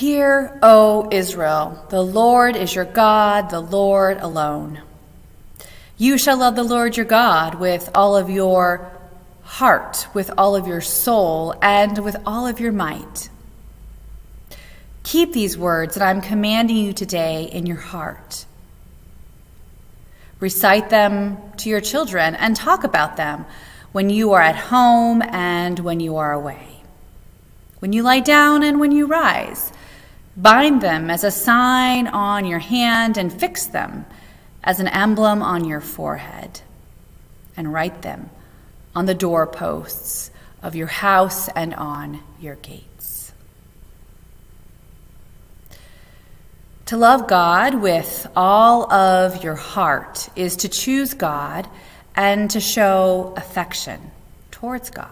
Hear, O Israel, the Lord is your God, the Lord alone. You shall love the Lord your God with all of your heart, with all of your soul, and with all of your might. Keep these words that I'm commanding you today in your heart. Recite them to your children and talk about them when you are at home and when you are away, when you lie down and when you rise. Bind them as a sign on your hand and fix them as an emblem on your forehead, and write them on the doorposts of your house and on your gates. To love God with all of your heart is to choose God and to show affection towards God.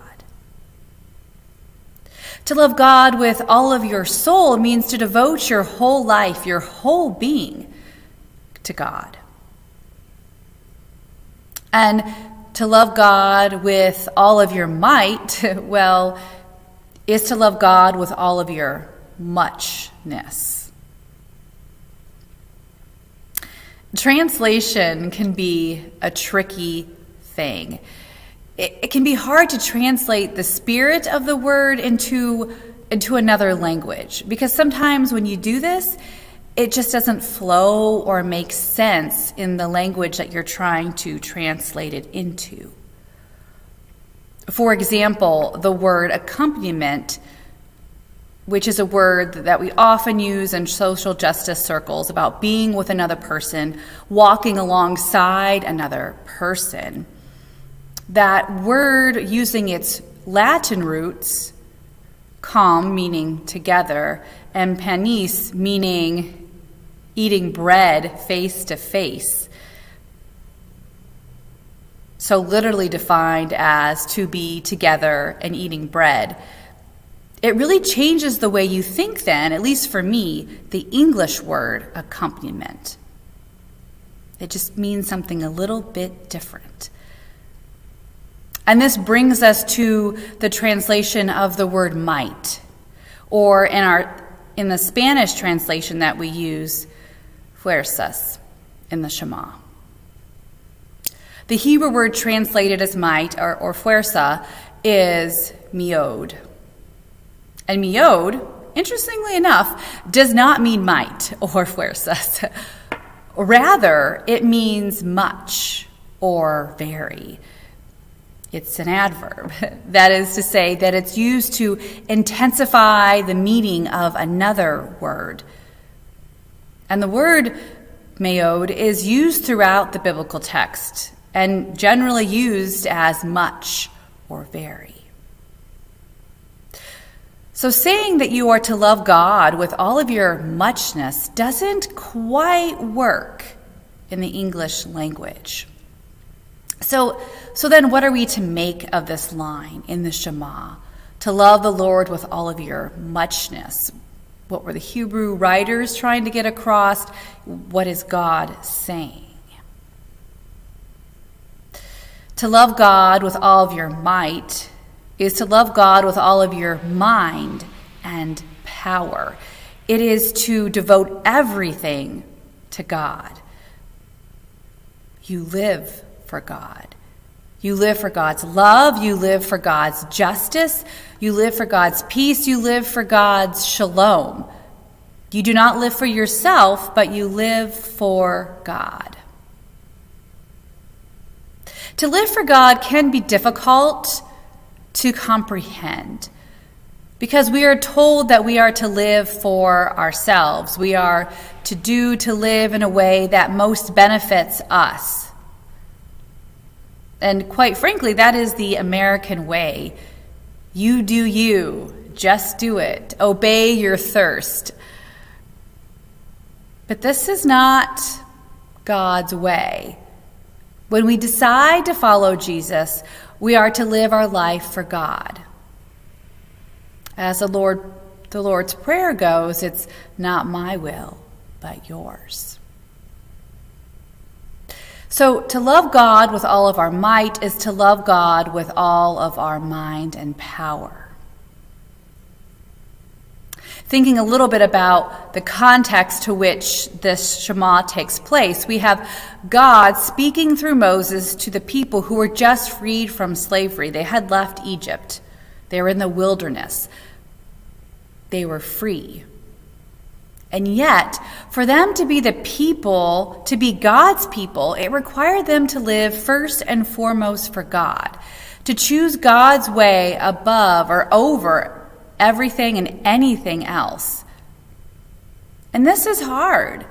To love God with all of your soul means to devote your whole life, your whole being to God. And to love God with all of your might, well, is to love God with all of your muchness. Translation can be a tricky thing. It can be hard to translate the spirit of the word into another language, because sometimes when you do this, it just doesn't flow or make sense in the language that you're trying to translate it into. For example, the word accompaniment, which is a word that we often use in social justice circles about being with another person, walking alongside another person. That word, using its Latin roots, com meaning together, and panis meaning eating bread face to face. So literally defined as to be together and eating bread. It really changes the way you think then, at least for me, the English word accompaniment. It just means something a little bit different. And this brings us to the translation of the word might, or in the Spanish translation that we use, fuerzas, in the Shema. The Hebrew word translated as might, or fuerza, is miod. And miod, interestingly enough, does not mean might or fuerzas. Rather, it means much or very. It's an adverb. That is to say that it's used to intensify the meaning of another word. And the word meod is used throughout the biblical text and generally used as much or very. So saying that you are to love God with all of your muchness doesn't quite work in the English language. So then what are we to make of this line in the Shema? To love the Lord with all of your muchness. What were the Hebrew writers trying to get across? What is God saying? To love God with all of your might is to love God with all of your mind and power. It is to devote everything to God. You live for God. You live for God's love. You live for God's justice. You live for God's peace. You live for God's shalom. You do not live for yourself, but you live for God. To live for God can be difficult to comprehend because we are told that we are to live for ourselves. We are to live in a way that most benefits us. And quite frankly, that is the American way. You do you. Just do it. Obey your thirst. But this is not God's way. When we decide to follow Jesus, we are to live our life for God. As the Lord's Prayer goes, it's not my will, but yours. So to love God with all of our might is to love God with all of our mind and power. Thinking a little bit about the context to which this Shema takes place, we have God speaking through Moses to the people who were just freed from slavery. They had left Egypt. They were in the wilderness. They were free. And yet, for them to be the people, to be God's people, it required them to live first and foremost for God, to choose God's way above or over everything and anything else. And this is hard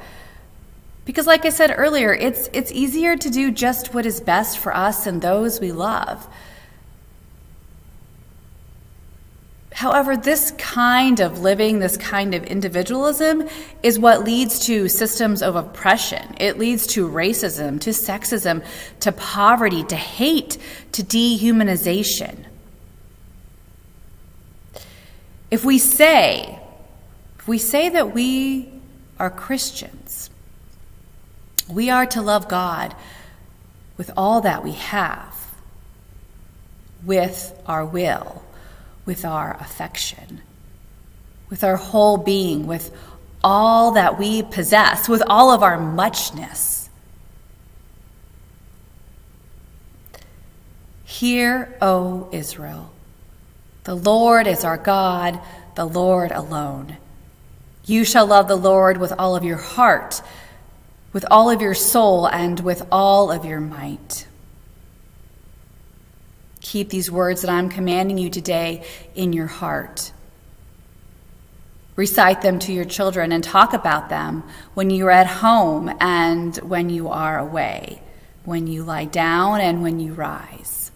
because, like I said earlier, it's easier to do just what is best for us and those we love. However, this kind of living, this kind of individualism is what leads to systems of oppression. It leads to racism, to sexism, to poverty, to hate, to dehumanization. If we say that we are Christians, we are to love God with all that we have, with our will, with our affection, with our whole being, with all that we possess, with all of our muchness. Hear, O Israel, the Lord is our God, the Lord alone. You shall love the Lord with all of your heart, with all of your soul, and with all of your might. Keep these words that I'm commanding you today in your heart. Recite them to your children and talk about them when you are at home and when you are away, when you lie down and when you rise.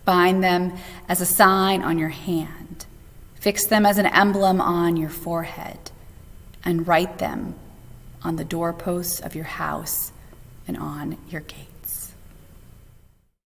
Bind them as a sign on your hand. Fix them as an emblem on your forehead, and write them on the doorposts of your house and on your gate.